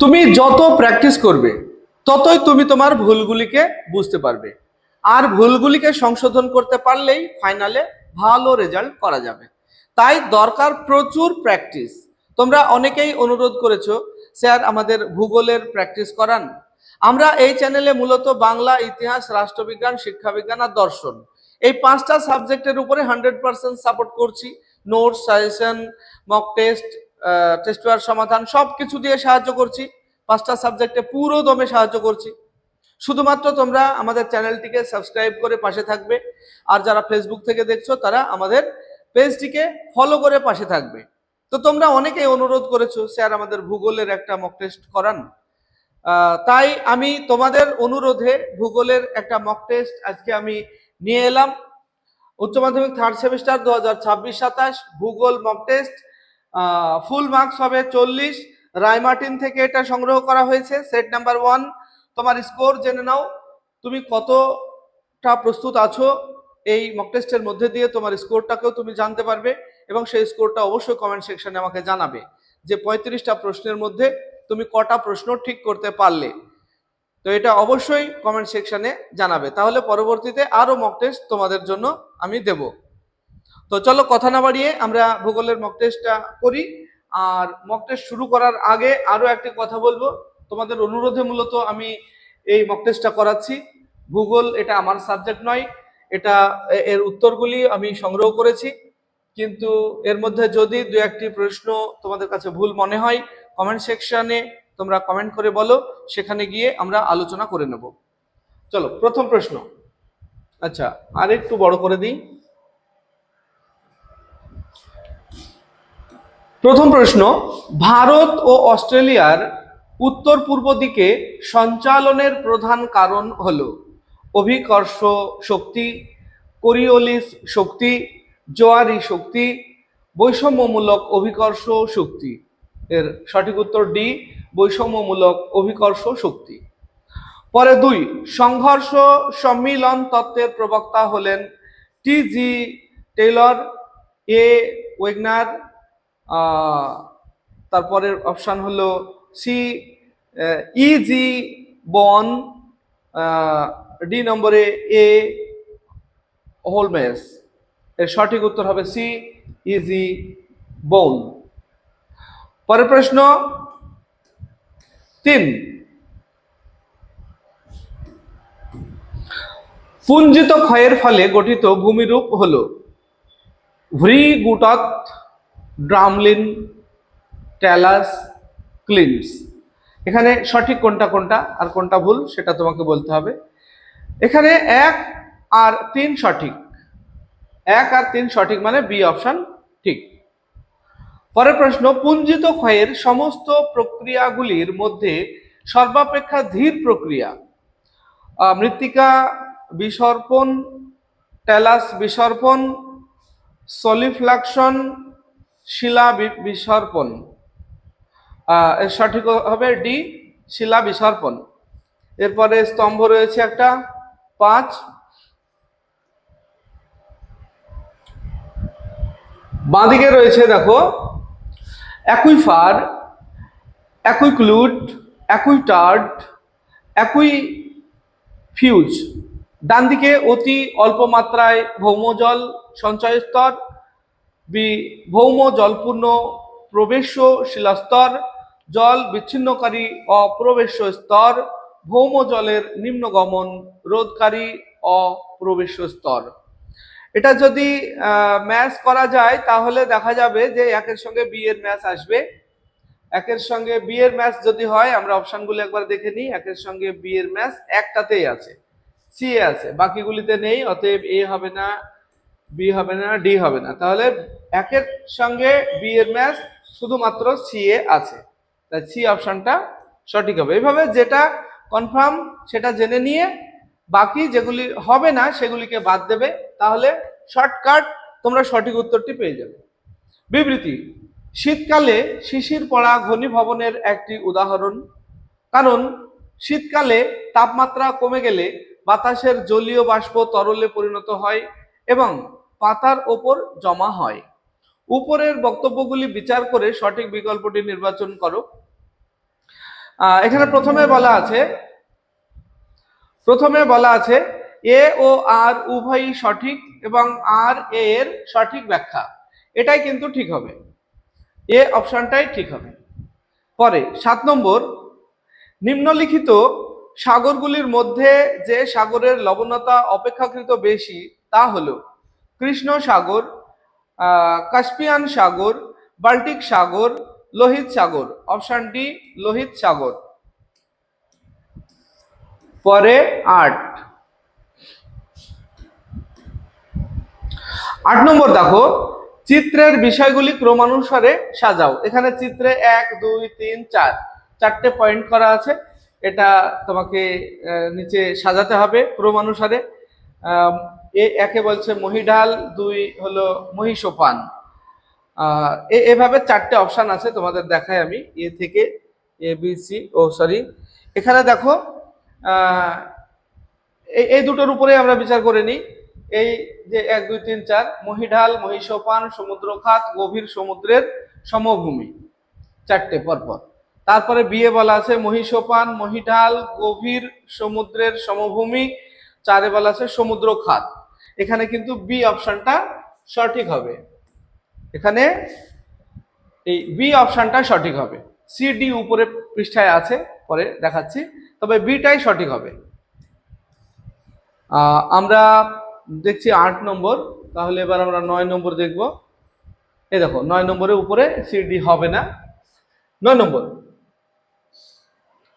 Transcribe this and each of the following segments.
তুমি যত প্র্যাকটিস করবে ততই তুমি তোমার ভুলগুলিকে বুঝতে পারবে, আর ভুলগুলিকে সংশোধন করতে পারলেই ফাইনালে ভালো রেজাল্ট করা যাবে। তাই দরকার প্রচুর প্র্যাকটিস। তোমরা অনেকেই অনুরোধ করেছো, স্যার আমাদের ভূগোলের প্র্যাকটিস করান। আমরা এই চ্যানেলে মূলত বাংলা, ইতিহাস, রাষ্ট্রবিজ্ঞান, শিক্ষাবিজ্ঞান আর দর্শন, এই 5টা সাবজেক্টের উপরে 100% সাপোর্ট করছি। Notes, suggestion, mock test, test paper সমাধান সবকিছু দিয়ে সাহায্য করছি। 5টা সাবজেক্টে পুরো দমে সাহায্য করছি। শুধুমাত্র তোমরা আমাদের চ্যানেলটিকে সাবস্ক্রাইব করে পাশে থাকবে, আর যারা ফেসবুক থেকে দেখছো তারা আমাদের পেজটিকে ফলো করে পাশে থাকবে। তো তোমরা অনেকেই অনুরোধ করেছো, স্যার আমাদের ভূগোলের একটা মক টেস্ট করান। তাই আমি তোমাদের অনুরোধে ভূগোলের একটা মক টেস্ট আজকে আমি নিয়ে এলাম। উচ্চ মাধ্যমিক থার্ড সেমিস্টার 2026-27 ভূগোল মক টেস্ট। ফুল মার্কস হবে 40। রায়মার্টিন থেকে এটা সংগ্রহ করা হয়েছে, সেট নাম্বার 1। তোমার স্কোর জেনে নাও, তুমি কতটা প্রস্তুত আছো এই মক টেস্টের মধ্যে দিয়ে তোমার স্কোরটাকেও তুমি জানতে পারবে, এবং সেই স্কোরটা অবশ্যই কমেন্ট সেকশনে আমাকে জানাবে যে 35টা প্রশ্নের মধ্যে তুমি কটা প্রশ্ন ঠিক করতে পারলে। তো এটা অবশ্যই কমেন্ট সেকশনে জানাবে, তাহলে পরবর্তীতে আরো মক টেস্ট তোমাদের জন্য আমি দেব। তো চলো কথা না বাড়িয়ে আমরা ভূগোলের মক টেস্টটা করি। আর মক টেস্ট শুরু করার আগে আরো একটি কথা বলবো, তোমাদের অনুরোধে মূলত আমি এই মক টেস্টটা করাচ্ছি। ভূগোল এটা আমার সাবজেক্ট নয়, এটা এর উত্তরগুলি আমি সংগ্রহ করেছি, কিন্তু এর মধ্যে যদি দু একটি প্রশ্ন তোমাদের কাছে ভুল মনে হয় কমেন্ট সেকশনে তোমরা কমেন্ট করে বলো, সেখানে গিয়ে আমরা আলোচনা করে নেব। চলো প্রথম প্রশ্ন। আচ্ছা, আর একটু বড় করে দিই। প্রথম প্রশ্ন, ভারত ও অস্ট্রেলিয়ার উত্তর পূর্ব দিকে সঞ্চালনের প্রধান কারণ হলো অভিকর্ষ শক্তি, কোরিওলিস শক্তি, জোয়ারি শক্তি, বৈষম্যমূলক অভিকর্ষ শক্তি। এর সঠিক উত্তর ডি, বৈষম্যমূলক অভিকর্ষ শক্তি। পরে 2, সংঘর্ষ সম্মিলন তত্ত্বের প্রবক্তা হলেন টি.জি. টেইলর, এ. ওয়েগনার, তারপরের অপশন হলো সি, ই.জি. বন, ডি নম্বরে এ. হোলমেস। এর সঠিক উত্তর হবে সি, ই.জি. বোন। পরের প্রশ্ন 3, পুঞ্জিত ক্ষয়ের ফলে গঠিত ভূমিরূপ হলো ভ্রিগুটত, ড্রামলিন, ট্যালাস, ক্লিন্স। এখানে সঠিক কোনটা কোনটা আর কোনটা ভুল সেটা তোমাকে বলতে হবে। এখানে 1 আর 3 সঠিক, 1 আর 3 সঠিক, মানে বি অপশন ঠিক। পরের প্রশ্ন, পুঞ্জিত ক্ষয়ের সমস্ত প্রক্রিয়াগুলির মধ্যে সর্বাপেক্ষা ধীর প্রক্রিয়া মৃত্তিকা বিসর্পণ, ট্যালাস বিসর্পণ, সলিফ্লাকশন, শিলা বিসর্পণ। এর সঠিক হবে ডি, শিলা বিসর্পণ। এরপরে স্তম্ভ রয়েছে একটা 5। বাঁদিকে রয়েছে দেখো অ্যাকুইফার, অ্যাকুইক্লুড, অ্যাকুইটার্ড, অ্যাকুইফিউজ। ডান দিকে অতি অল্প মাত্রায় ভৌমজল সঞ্চয় স্তর, বি ভৌম জলপূর্ণ প্রবেশ্য শিলাস্তর, জল বিচ্ছিন্নকারী অপ্রবেশ্য স্তর, ভৌম জলের নিম্নগমন রোধকারী অপ্রবেশ্য স্তর। এটা যদি ম্যাচ করা যায় তাহলে দেখা যাবে যে একের সঙ্গে বি এর ম্যাচ আসবে। একের সঙ্গে বি এর ম্যাচ যদি হয়, আমরা অপশনগুলো একবার দেখে নিই। একের সঙ্গে বি এর ম্যাচ একটাতেই আছে, সি এ আছে, বাকিগুলিতে নেই। অতএব এ হবে না, বি হবে না, ডি হবে না। তাহলে একের সঙ্গে বি এর ম্যাচ শুধুমাত্র সি এ আছে, তাই সি অপশনটা সঠিক হবে। এইভাবে যেটা কনফার্ম সেটা জেনে নিয়ে বাকি যেগুলি হবে না সেগুলিকে বাদ দেবে, তাহলে শর্টকাট তোমরা সঠিক উত্তরটি পেয়ে যাবে। বিবৃতি, শীতকালে শিশির পড়া ঘনীভবনের একটি উদাহরণ, কারণ শীতকালে তাপমাত্রা কমে গেলে বাতাসের জলীয় বাষ্প তরলে পরিণত হয় এবং পাতার ওপর জমা হয়। উপরের বক্তব্যগুলি বিচার করে সঠিক বিকল্পটি নির্বাচন করো। এখানে প্রথমে বলা আছে এ ও আর উভয়ই সঠিক এবং আর এ এর সঠিক ব্যাখ্যা, এটাই কিন্তু ঠিক হবে, এ অপশনটাই ঠিক হবে। পরে 7 নম্বর, নিম্নলিখিত সাগরগুলির মধ্যে যে সাগরের লবণতা অপেক্ষাকৃত বেশি তা হলো কৃষ্ণ সাগর, কাস্পিয়ান সাগর, বাল্টিক সাগর, লোহিত সাগর। অপশন ডি লোহিত সাগর। পরে 8 নম্বর দেখো, চিত্রের বিষয়গুলি ক্রমানুসারে সাজাও। এখানে চিত্রে 1 2 3 4 চারটে পয়েন্ট করা আছে, এটা তোমাকে নিচে সাজাতে হবে ক্রমানুসারে। একে বলছে মহিঢাল, 2 হলো মহিষোপান। এভাবে চারটে অপশন আছে, তোমাদের দেখাই আমি এ থেকে এ বি সি, এখানে দেখো এই দুটোর উপরে আমরা বিচার করে নিই। এই যে 1 2 3 4 মহিঢাল, মহিষোপান, সমুদ্রখাত, গভীর সমুদ্রের সমভূমি, চারটে পরপর। তারপরে বিয়ে বলা আছে মহিষোপান, মহিঢাল, গভীর সমুদ্রের সমভূমি, 4 বলা আছে সমুদ্রখাত। এখানে কিন্তু বি অপশনটা সঠিক হবে, এখানে এই বি অপশনটা সঠিক হবে। সি ডি উপরে পৃষ্ঠায় আছে, পরে দেখাচ্ছি, তবে বিটাই সঠিক হবে। আমরা দেখছি 8 নম্বর, তাহলে এবার আমরা 9 নম্বর দেখব। এই দেখো 9 নম্বরের উপরে সি ডি হবে না। 9 নম্বর,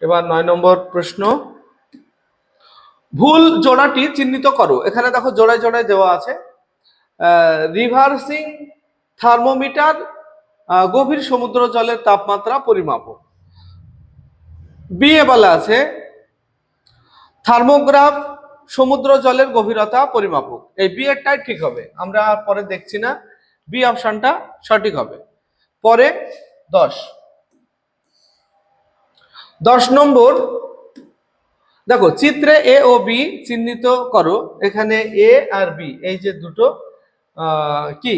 এবার 9 নম্বর প্রশ্ন, ভুল জোড়াটি চিহ্নিত করো। এখানে দেখো জোড়ায় জোড়ায় দেওয়া আছে রিভার্সিং থার্মোমিটার, গভীর সমুদ্র জলের তাপমাত্রা পরিমাপক। বি এ বলা আছে থার্মোগ্রাফ, সমুদ্র জলের গভীরতা পরিমাপক। এই বি এরটাই ঠিক হবে, আমরা পরে দেখছি না, বি অপশনটা সঠিক হবে। পরে 10 নম্বর দেখো, চিত্রে এ ও বি চিহ্নিত করো। এখানে এ আর বি এই যে দুটো কি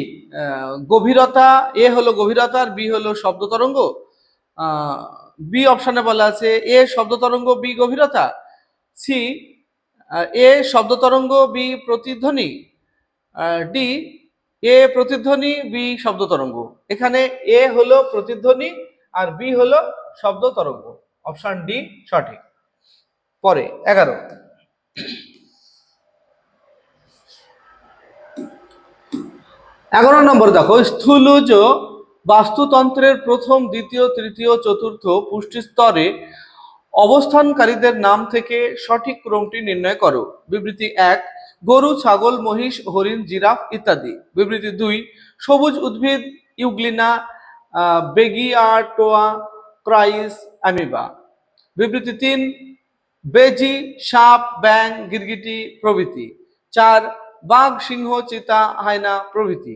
গভীরতা, এ হলো গভীরতা আর বি হলো শব্দ তরঙ্গ। বি অপশনে বলা আছে এ শব্দ তরঙ্গ, বি গভীরতা। সি এ শব্দ তরঙ্গ, বি প্রতিধ্বনি। ডি এ প্রতিধ্বনি, বি শব্দ তরঙ্গ। এখানে এ হলো প্রতিধ্বনি আর বি হলো শব্দ তরঙ্গ, অপশন ডি সঠিক। পরে 11 নম্বর দেখো, স্থূলজ বাস্তুতন্ত্রের প্রথম, দ্বিতীয়, তৃতীয়, চতুর্থ পুষ্টি স্তরে অবস্থানকারীদের নাম থেকে সঠিক ক্রমটি নির্ণয় করো। বিবৃতি 1 গরু, ছাগল, মহিষ, হরিণ, জিরাফ ইত্যাদি। বিবৃতি 2 সবুজ উদ্ভিদ ইউগ্লিনা, বেগিয়াটোয়া, ক্রাইস, অ্যামিবা। বিবৃতি 3 বেজি, সাপ, ব্যাং, গিরগিটি প্রভৃতি। 4 বাঘ, সিংহ, চিতা, হায়না প্রভৃতি।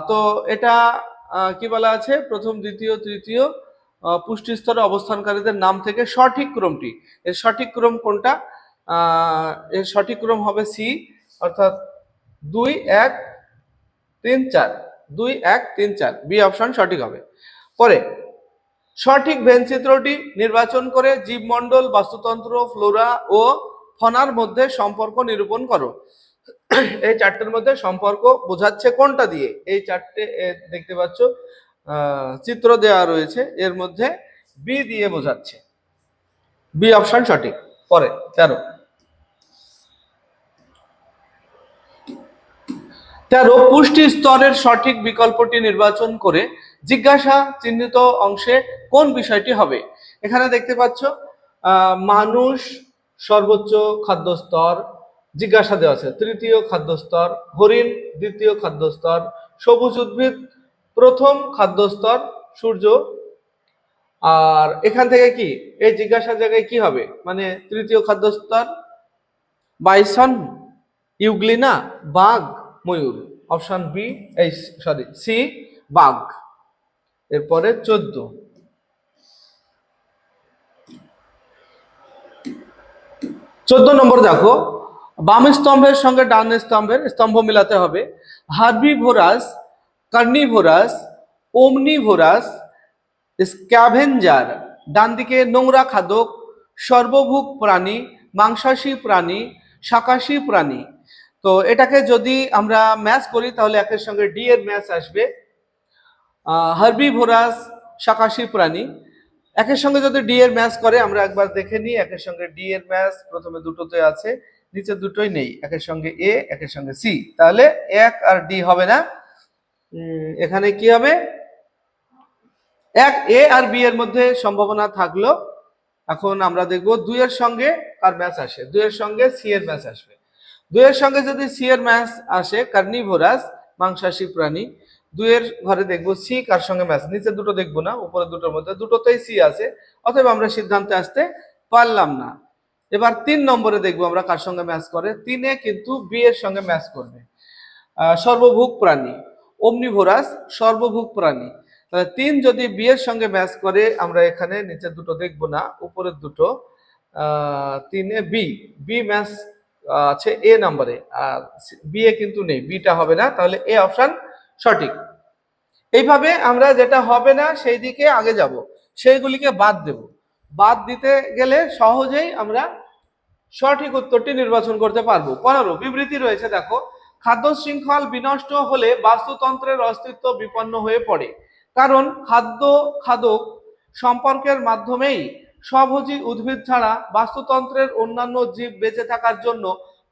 তো এটা কি বলা আছে, প্রথম, দ্বিতীয়, তৃতীয় পুষ্টি স্তরে অবস্থানকারীদের নাম থেকে সঠিক ক্রমটি, এর সঠিক ক্রম কোনটা? এর সঠিক ক্রম হবে সি, অর্থাৎ 2 1 3 4, 2 1 3 4, বি অপশন সঠিক হবে। পরে সঠিক ভেনচিত্রটি নির্বাচন করে জীবমণ্ডল, বাস্তুতন্ত্র, ফ্লোরা ও ফনার মধ্যে সম্পর্ক নিরূপণ করো। এই চারটের মধ্যে সম্পর্ক বোঝাচ্ছে কোনটা দিয়ে? এই চারটে দেখতে পাচ্ছ চিত্র দেওয়া রয়েছে, এর মধ্যে বি দিয়ে বোঝাচ্ছে, বি অপশন সঠিক। পরে 13 পুষ্টি স্তরের সঠিক বিকল্পটি নির্বাচন করে জিজ্ঞাসা চিহ্নিত অংশে কোন বিষয়টি হবে? এখানে দেখতে পাচ্ছ মানুষ সর্বোচ্চ খাদ্য স্তর, জিজ্ঞাসা দেওয়া আছে তৃতীয় খাদ্য স্তর, হরিণ দ্বিতীয় খাদ্য স্তর, সবুজ উদ্ভিদ প্রথম খাদ্য স্তর, সূর্য। আর এখান থেকে কি এই জিজ্ঞাসার জায়গায় কি হবে, মানে তৃতীয় খাদ্য স্তর বাইসন, ইউগ্লিনা, বাঘ, ময়ূর। অপশন বি, সি বাঘ। এরপরে 14 নম্বর দেখো, বাম স্তম্ভের সঙ্গে ডান স্তম্ভের স্তম্ভ মিলাতে হবে। হার্বিভোরাস, কার্নিভোরাস, ওমনিভোরাস, স্ক্যাভেঞ্জার ডান দিকে নোংরা খাদক, সর্বভুক প্রাণী, মাংসাশী প্রাণী, শাকাশী প্রাণী। তো এটাকে যদি আমরা ম্যাচ করি তাহলে একের সঙ্গে ডি এর ম্যাচ আসবে, হার্বিভোরাস শাকাশী প্রাণী। একের সঙ্গে যদি ডি এর ম্যাচ করে আমরা একবার দেখে নিই, একের সঙ্গে ডি এর ম্যাচ প্রথমে দুটোতে আছে, নিচে দুটোই নেই, একের সঙ্গে এ, একের সঙ্গে সি, তাহলে এক আর ডি হবে না। এখানে কি হবে, এক এ আর বি এর মধ্যে সম্ভাবনা থাকলো। এখন আমরা দেখব দুইয়ের সঙ্গে কার ম্যাচ আসে, দুইয়ের সঙ্গে সি এর ম্যাচ আসবে। দুইয়ের সঙ্গে যদি সি এর ম্যাচ আসে, কার্নিভোরাস মাংসাশী প্রাণী, দুইয়ের ঘরে দেখবো সি কার সঙ্গে ম্যাচ, নিচে দুটো দেখবো না, উপরে দুটোর মধ্যে দুটোতেই সি আছে, অতএব আমরা সিদ্ধান্তে আসতে পারলাম না। এবার 3 নম্বরে দেখবো আমরা কার সঙ্গে ম্যাচ করে, 3-এ কিন্তু বি এর সঙ্গে ম্যাচ করবে, সর্বভুক প্রাণী, ওমনিভোরাস সর্বভুক প্রাণী। তাহলে 3 যদি বি এর সঙ্গে ম্যাচ করে, আমরা এখানে নিচে দুটো দেখবো না, উপরের দুটো, 3-এ বি, বি ম্যাচ আছে এ নম্বরে, আর বি এ কিন্তু নেই, বিটা হবে না, তাহলে এ অপশন সঠিক। এইভাবে আমরা যেটা হবে না সেই দিকে আগে যাব, সেইগুলিকে বাদ দেব। বাদ দিতে গেলে সহজেই আমরা সঠিক উত্তরটি নির্বাচন করতে পারবো। 15 বিবৃতি রয়েছে, দেখো, খাদ্য শৃঙ্খল বিনষ্ট হলে বাস্তুতন্ত্রের অস্তিত্ব বিপন্ন হয়ে পড়ে, কারণ খাদ্য খাদক সম্পর্কের মাধ্যমেই স্বভোজী উদ্ভিদ ছাড়া বাস্তুতন্ত্রের অন্যান্য জীব বেঁচে থাকার জন্য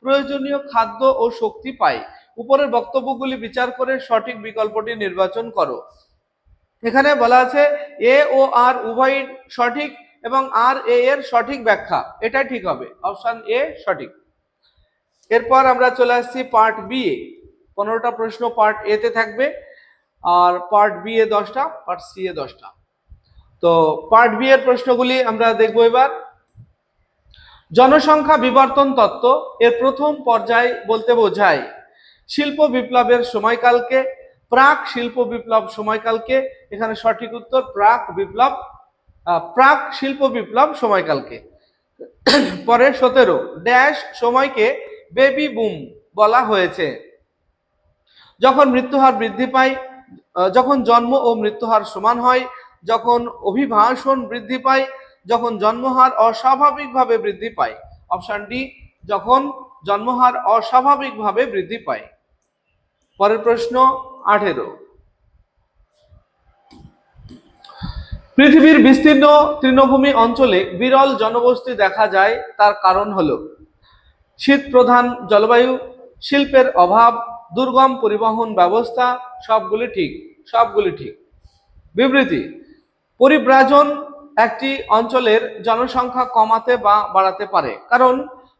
প্রয়োজনীয় খাদ্য ও শক্তি পায়। উপরের বক্তব্যগুলি বিচার করে সঠিক বিকল্পটি নির্বাচন করো। এখানে বলা আছে এ ও আর উভয় সঠিক এবং আর এ এর সঠিক ব্যাখ্যা, এটাই ঠিক হবে, অপশন এ সঠিক। এরপর আমরা চলে আসছি পার্ট বি এ, 15টা প্রশ্ন পার্ট এ তে থাকবে, আর পার্ট বি এ 10টা, পার্ট সি এ 10টা। তো পার্ট বি এর প্রশ্নগুলি আমরা দেখব এবার। জনসংখ্যা বিবর্তন তত্ত্ব এর প্রথম পর্যায় বলতে বোঝায় শিল্প বিপ্লবের সময়কালকে, প্রাক শিল্প বিপ্লব সময়কালকে, এখানে সঠিক উত্তর প্রাক বিপ্লব, প্রাক শিল্প বিপ্লব সময়কালকে। পরে 17 ড্যাশ সময়কে বেবি বুম বলা হয়েছে, যখন মৃত্যুহার বৃদ্ধি পায়, যখন জন্ম ও মৃত্যুহার সমান হয়, যখন অভিবাসন বৃদ্ধি পায়, যখন জন্মহার অস্বাভাবিকভাবে বৃদ্ধি পায়, অপশন ডি যখন জন্মহার অস্বাভাবিকভাবে বৃদ্ধি পায়। পরের প্রশ্ন 18 পৃথিবীর বিস্তীর্ণ তৃণভূমি অঞ্চলে বিরল জনবসতি দেখা যায়, তার কারণ হলো শীত প্রধান জলবায়ু, শিল্পের অভাব, দুর্গম পরিবহন ব্যবস্থা, সবগুলি ঠিক, সবগুলি ঠিক। বিবৃতি, পরিব্রাজন একটি অঞ্চলের জনসংখ্যা কমাতে বা বাড়াতে পারে, কারণ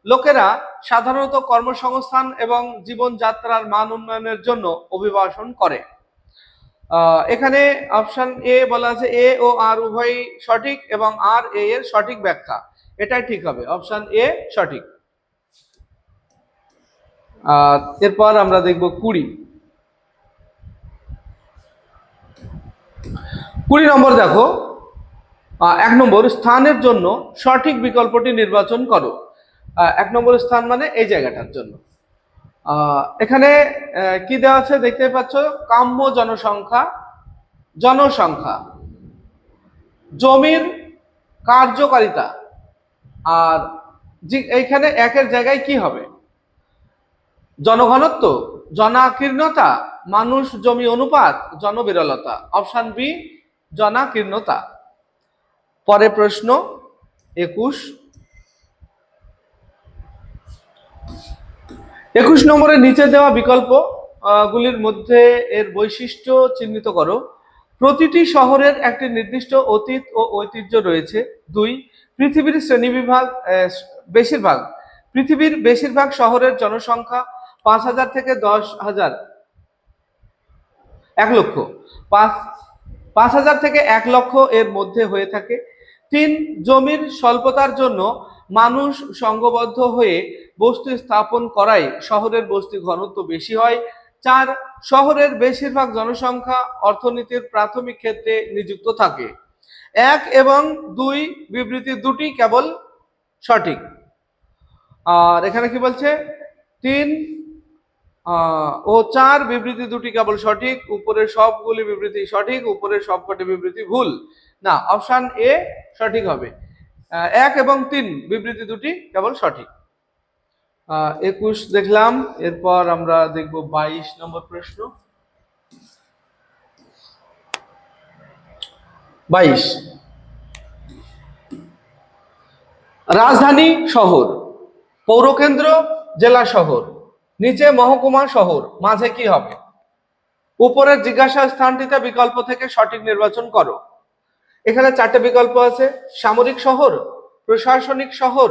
লোকেরা সাধারণত কর্মসংস্থান এবং জীবনযাত্রার মান উন্নয়নের জন্য অভিবাসন করে। এখানে অপশন এ বলা আছে এ ও আর উভয় সঠিক এবং আর এ এর সঠিক ব্যাখ্যা, এটাই ঠিক হবে, অপশন এ সঠিক। এরপর আমরা দেখব 20 নম্বর, দেখো, 1 নম্বর স্থানের জন্য সঠিক বিকল্পটি নির্বাচন করো। 1 নম্বর স্থান মানে এই জায়গাটার জন্য। এখানে কি দেওয়া আছে দেখতে পাচ্ছ, কাম্য জনসংখ্যা, জনসংখ্যা, জমির কার্যকারিতা, আর এইখানে একের জায়গায় কি হবে, জনঘনত্ব, জনাকীর্ণতা, মানুষ জমি অনুপাত, জনবিরলতা, অপশন বি জনাকীর্ণতা। পরে প্রশ্ন 21 নম্বরের নিচে দেওয়া বিকল্প গুলির মধ্যে এর বৈশিষ্ট্য চিহ্নিত করো। প্রতিটি শহরের একটি নির্দিষ্ট অতীত ও ঐতিহ্য রয়েছে। 2 পৃথিবীর শ্রেণীবিভাগ, পৃথিবীর বেশিরভাগ শহরের জনসংখ্যা 5,000 থেকে 10,000, 1 লক্ষ, 5,000 থেকে 1 লক্ষ এর মধ্যে হয়ে থাকে। 3 জমির স্বল্পতার জন্য মানুষ সংঘবদ্ধ হয়ে বস্তি স্থাপন করায় শহরের বস্তি ঘনত্ব বেশি হয়। 4 শহরের বেশিরভাগ জনসংখ্যা অর্থনীতির প্রাথমিক ক্ষেত্রে নিযুক্ত থাকে। 1 এবং 2 বিবৃতি দুটি কেবল সঠিক। আর এখানে কি বলছে, 3 ও 4 বিবৃতি দুটি কেবল সঠিক, উপরের সবগুলি বিবৃতি সঠিক, উপরের সবকটি বিবৃতি ভুল। না, অপশন এ সঠিক হবে। 1 এবং 3 বিবৃতি দুটি কেবল সঠিক। 21 দেখলাম, এরপর আমরা দেখব 22 নম্বর প্রশ্ন। 22, রাজধানী শহর, পৌরকেন্দ্র জেলা শহর, নিচে মহকুমা শহর, মাঝে কি হবে? উপরের জিজ্ঞাসা স্থানটিতে বিকল্প থেকে সঠিক নির্বাচন করো। এখানে 4টে বিকল্প আছে: সামরিক শহর, প্রশাসনিক শহর,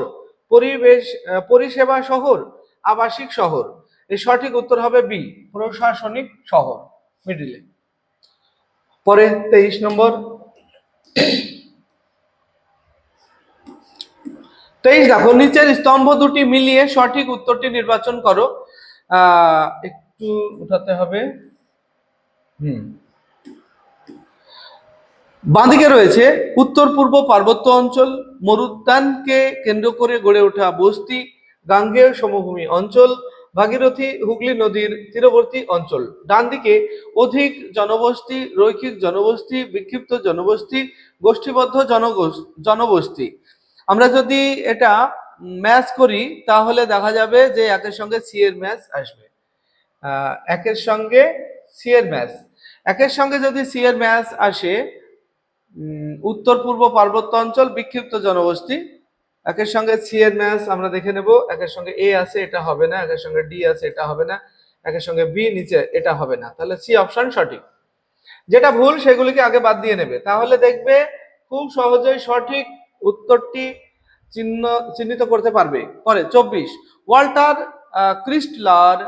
পরিষেবা শহর, আবাসিক শহর। এর সঠিক উত্তর হবে বি, প্রশাসনিক শহর, মিডিলে। পরে 23 নম্বর। 23 দেখো, নিচের স্তম্ভ দুটি মিলিয়ে সঠিক উত্তরটি নির্বাচন করো। একটু উঠাতে হবে। বাঁদিকে রয়েছে উত্তর পূর্ব পার্বত্য অঞ্চল, মরুদ্যানকে কেন্দ্র করে গড়ে ওঠা বস্তি, গাঙ্গেয় সমভূমি অঞ্চল, ভাগীরথী হুগলি নদীর তীরবর্তী অঞ্চল। ডান দিকে অধিক জনবস্তি, রৈখিক জনবস্তি, বিক্ষিপ্ত জনবস্তি, গোষ্ঠীবদ্ধ জনবস্তি। আমরা যদি এটা ম্যাচ করি তাহলে দেখা যাবে যে একের সঙ্গে সি এর ম্যাচ আসবে। একের সঙ্গে সি এর ম্যাচ, একের সঙ্গে যদি সি এর ম্যাচ আসে, উত্তর পূর্ব পার্বত্য অঞ্চল, বিক্ষিপ্ত জনবস্তি, একের সঙ্গে সি এর ম্যাচ আমরা দেখে নেব। একের সঙ্গে এ আছে, এটা হবে না। একের সঙ্গে ডি আছে, এটা হবে না। একের সঙ্গে বি নিচে, এটা হবে না। তাহলে সি অপশন সঠিক। যেটা ভুল সেগুলিকে আগে বাদ দিয়ে নেবে, তাহলে দেখবে খুব সহজেই সঠিক উত্তরটি চিহ্নিত করতে পারবে। পরে 24, ওয়াল্টার ক্রিস্টলার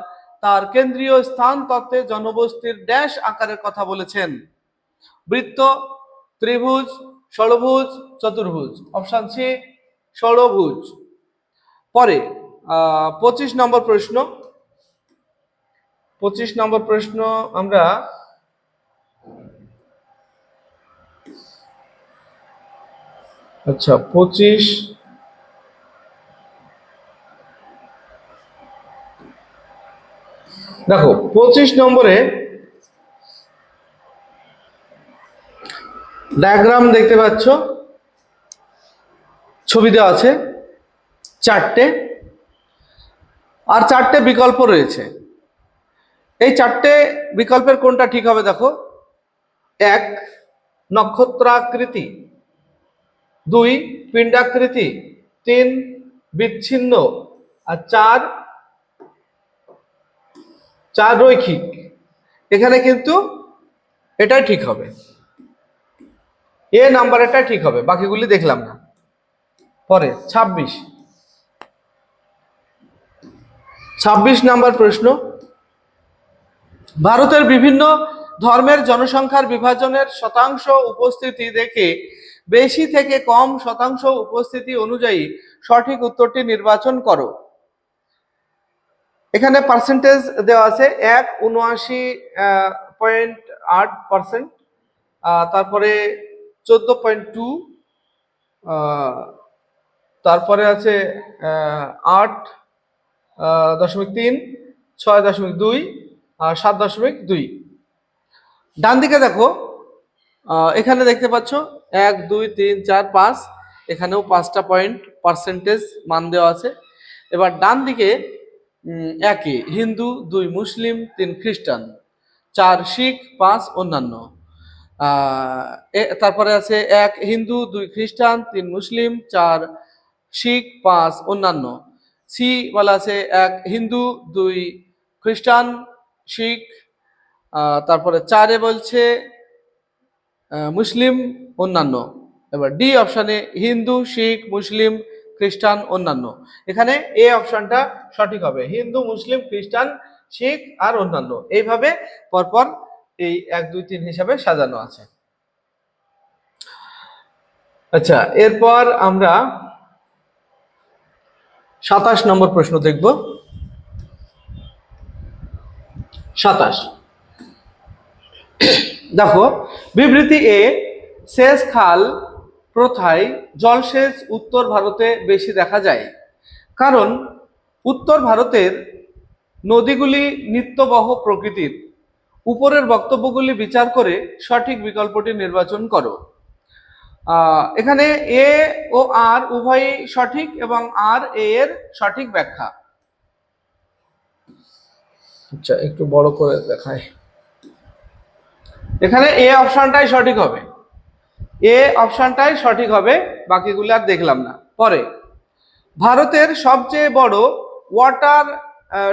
তার কেন্দ্রীয় স্থান তত্ত্বে জনবস্তির ড্যাশ আকারের কথা বলেছেন: বৃত্ত, ত্রিভুজ, ষড়ভুজ, চতুর্ভুজ। অপশন সি, ষড়ভুজ। পরে 25 নম্বর প্রশ্ন। 25 নম্বর প্রশ্ন আমরা আচ্ছা 25 দেখো, 25 নম্বরে ডায়াগ্রাম দেখতে পাচ্ছ, ছবি দেওয়া আছে 4টে, আর 4টে বিকল্প রয়েছে। এই 4টে বিকল্পের কোনটা ঠিক হবে দেখো: 1 নক্ষত্রাকৃতি, 2 পিণ্ডাকৃতি, 3 বিচ্ছিন্ন, আর 4 রৈখিক। এখানে কিন্তু এটাই ঠিক হবে, এ নাম্বার এটা ঠিক হবে, বাকিগুলি দেখলাম না। পরে 26 নাম্বার প্রশ্ন। ভারতের বিভিন্ন ধর্মের জনসংখ্যার বিভাজনের শতাংশ উপস্থিতি দেখে বেশি থেকে কম শতাংশ উপস্থিতি অনুযায়ী সঠিক উত্তরটি নির্বাচন করো। এখানে পার্সেন্টেজ দেওয়া আছে: 79.8%, তারপরে 14.2, তারপরে আছে 8.3, 6.2 আর 7.2। ডান দিকে দেখো, এখানে দেখতে পাচ্ছ 1, 2, 3, 4, 5, এখানেও 5টা পয়েন্ট পার্সেন্টেজ মান দেওয়া আছে। এবার ডান দিকে 1 হিন্দু, 2 মুসলিম, 3 খ্রিস্টান, 4 শিখ, 5 অন্যান্য। তারপরে আছে 1 হিন্দু, 2 খ্রিস্টান, 3 মুসলিম, 4 শিখ, 5 অন্যান্য। সি বলা আছে 1 হিন্দু, 2 খ্রিস্টান, শিখ, তারপরে 4 বলছে মুসলিম, অন্যান্য। এবার ডি অপশনে হিন্দু, শিখ, মুসলিম, খ্রিস্টান, অন্যান্য। এখানে এ অপশনটা সঠিক হবে, হিন্দু, মুসলিম, খ্রিস্টান, শিখ আর অন্যান্য। এইভাবে পরপর এই 1, 2, 3 হিসাবে সাজানো আছে। আচ্ছা, এরপর আমরা 27 নম্বর প্রশ্ন দেখব। 27 দেখো, বিবৃতি এ, সেচ খাল প্রথায় জলসেচ উত্তর ভারতে বেশি দেখা যায়, কারণ উত্তর ভারতের নদীগুলি নিত্যবহ প্রকৃতির। উপরের বক্তব্যগুলি বিচার করে সঠিক বিকল্পটি নির্বাচন করো। এখানে এ ও আর উভয়ই সঠিক এবং আর এ এর সঠিক ব্যাখ্যা। আচ্ছা, একটু বড় করে দেখায়। এখানে এ অপশনটাই সঠিক হবে, এ অপশনটাই সঠিক হবে, বাকিগুলো আর দেখলাম না। পরে, ভারতের সবচেয়ে বড় ওয়াটার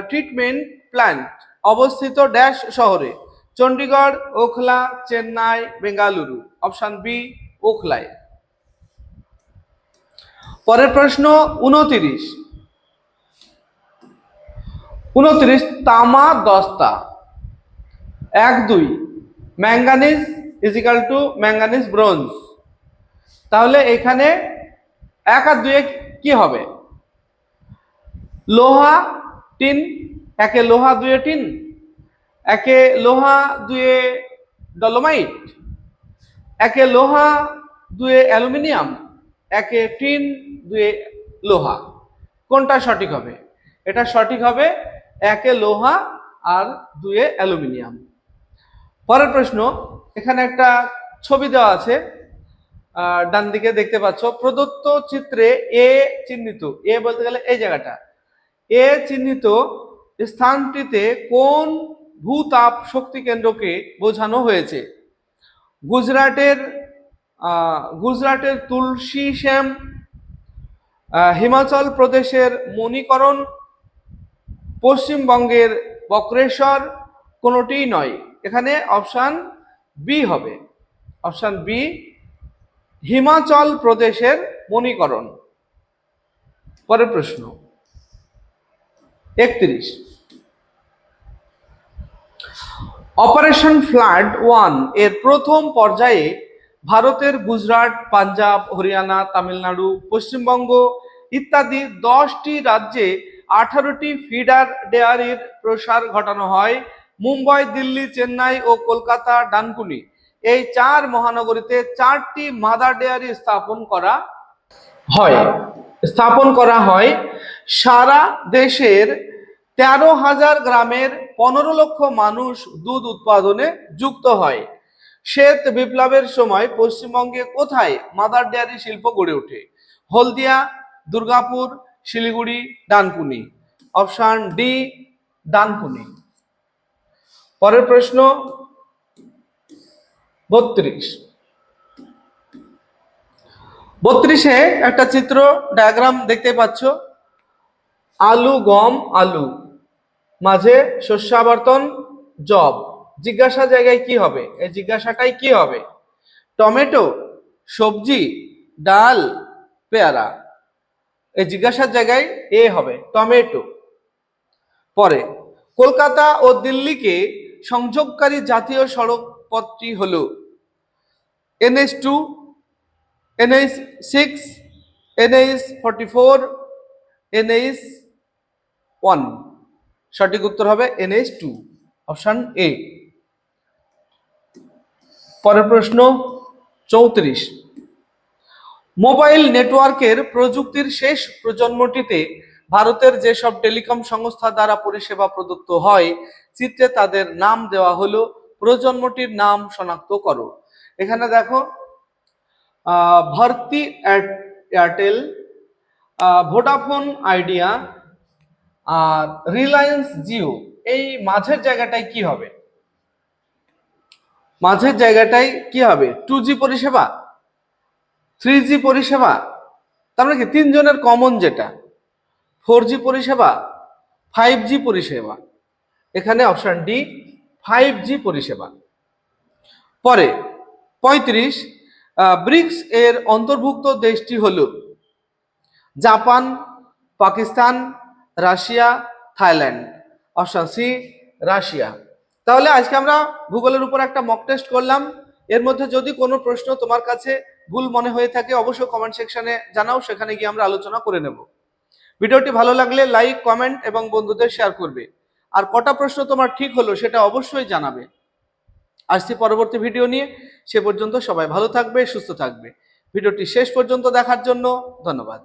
ট্রিটমেন্ট প্ল্যান্ট অবস্থিত ড্যাশ শহরে? চণ্ডীগড়, ওখলা, চেন্নাই, বেঙ্গালুরু। অপশন বি, ওখলায়। পরের প্রশ্ন 29 তামা দস্তা 1-2 manganese is equal to manganese bronze. তাহলে এখানে 1 আর 2 কি হবে? লোহা টিন, 1 লোহা 2 টিন, 1 লোহা 2 ডলোমাইট, 1 লোহা 2 অ্যালুমিনিয়াম, 1 টিন 2 লোহা। কোনটা সঠিক হবে? এটা সঠিক হবে 1 লোহা আর 2 অ্যালুমিনিয়াম। পরের প্রশ্ন, এখানে একটা ছবি দেওয়া আছে, ডান দিকে দেখতে পাচ্ছ। প্রদত্ত চিত্রে এ চিহ্নিত, এ বলতে গেলে এই জায়গাটা, এ চিহ্নিত স্থানটিতে কোন ভূতাপ শক্তি কেন্দ্রকে বোঝানো হয়েছে? গুজরাটের তুলসী শ্যাম, হিমাচল প্রদেশের মণিকরণ, পশ্চিমবঙ্গের বক্রেশ্বর, কোনোটিই নয়। এখানে অপশন বি হবে, অপশন বি, হিমাচল প্রদেশের মণিকরণ। পরের প্রশ্ন 31, অপারেশন ফ্লাড 1 এর প্রথম পর্যায়ে ভারতের গুজরাট, পাঞ্জাব, হরিয়ানা, তামিলনাড়ু, পশ্চিমবঙ্গ ইত্যাদি 10টি রাজ্যে 18টি ফিডার ডেয়ারির প্রসার ঘটানো হয়। মুম্বাই, দিল্লি, চেন্নাই ও কলকাতা, ডানকুনি এই 4 মহানগরীতে 4টি মাদার ডেয়ারি স্থাপন করা হয়। সারা দেশের 13,000 গ্রামের 15 লক্ষ মানুষ দুধ উৎপাদনে যুক্ত হয়। শ্বেত বিপ্লবের সময় পশ্চিমবঙ্গে কোথায় মাদার ডেয়ারি শিল্প গড়ে ওঠে? হলদিয়া, দুর্গাপুর, শিলিগুড়ি, ডানকুনি। Option D, Dankuni. পরের প্রশ্ন 32 একটা চিত্র ডায়াগ্রাম দেখতে পাচ্ছ। আলু, গম, আলু, মাঝে শস্যাবর্তন, জব। জিজ্ঞাসা জায়গায় কি হবে? এই জিজ্ঞাসাটাই কি হবে? টমেটো, সবজি, ডাল, পেয়ারা। এই জিজ্ঞাসার জায়গায় এ হবে, টমেটো। পরে, কলকাতা ও দিল্লিকে সংযোগকারী জাতীয় সড়ক পথটি হলো NH2, NH6, NH44, NH1। সঠিক উত্তর হবে NH2, অপশন এ। পরের প্রশ্ন 34, মোবাইল নেটওয়ার্কের প্রযুক্তির শেষ প্রজন্মটিতে ভারতের যেসব টেলিকম সংস্থা দ্বারা পরিষেবা প্রদত্ত হয়, চিত্রে তাদের নাম দেওয়া হলো। প্রজন্মটির নাম শনাক্ত করো। এখানে দেখো, ভারতী এয়ারটেল, ভোডাফোন আইডিয়া আর রিলায়েন্স জিও। এই মাঝের জায়গাটায় কি হবে? মাঝের জায়গাটায় কি হবে? 2G পরিষেবা, 3G পরিষেবা, তার মানে কি 3 জনের কমন যেটা, 4G পরিষেবা, 5G পরিষেবা। এখানে অপশন ডি, 5G পরিষেবা। পরে 35, ব্রিক্স এর অন্তর্ভুক্ত দেশটি হলো Japan, Pakistan, Russia, Thailand. Option C, Russia. তাহলে আজকে আমরা ভূগোলের উপর একটা মক টেস্ট করলাম। এর মধ্যে যদি কোনো প্রশ্ন তোমার কাছে ভুল মনে হয়ে থাকে অবশ্যই কমেন্ট সেকশনে জানাও, সেখানে গিয়ে আমরা আলোচনা করে নেব। ভিডিওটি ভালো লাগলে লাইক, কমেন্ট এবং বন্ধুদের শেয়ার করবে। আর কটা প্রশ্ন তোমার ঠিক হলো সেটা অবশ্যই জানাবে। আসছি পরবর্তী ভিডিও নিয়ে। সে পর্যন্ত সবাই ভালো থাকবে, সুস্থ থাকবে। ভিডিওটি শেষ পর্যন্ত দেখার জন্য ধন্যবাদ।